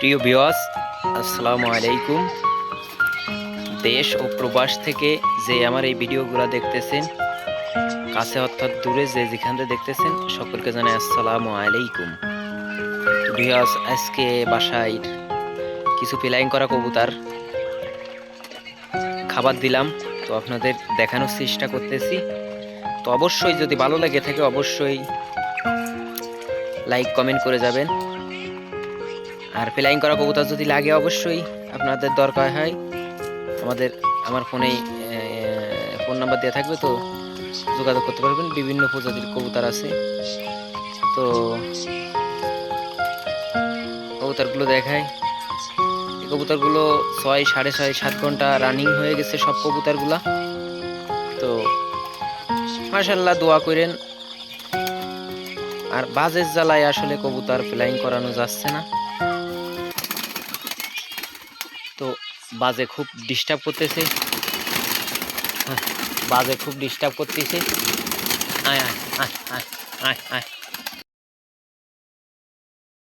প্রিয় ভিউয়ার্স, আসসালামু আলাইকুম। দেশ ও প্রবাস থেকে যে আমার এই ভিডিওগুলো দেখতেছেন, কাছে অর্থাৎ দূরে যে যেখানে দেখতেছেন, সকলকে জানাই আসসালামু আলাইকুম। তো ভিউয়ার্স, আজকে বাসায় কিছু ফ্লাইং করা কবুতর খাবার দিলাম, তো আপনাদের দেখানোর চেষ্টা করতেছি। তো অবশ্যই যদি ভালো লাগে থাকে অবশ্যই লাইক কমেন্ট করে যাবেন। আর ফ্লাইং করা কবুতর যদি লাগে অবশ্যই আপনাদের দরকার হয় আমার ফোনেই ফোন নাম্বার দেওয়া থাকবে, তো যোগাযোগ করতে পারবেন। বিভিন্ন প্রজাতির কবুতর আছে। তো কবুতরগুলো দেখায়, এই কবুতরগুলো 6, 6.5, 7 ঘন্টা রানিং হয়ে গেছে সব কবুতরগুলা। তো মাশাআল্লাহ, দোয়া করেন। আর বাজের জ্বালায় আসলে কবুতর ফ্লাইং করানো যাচ্ছে না, তো বাজে খুব ডিস্টার্ব করতেছে। বাজে খুব ডিস্টার্ব করতেছে। আয় আয়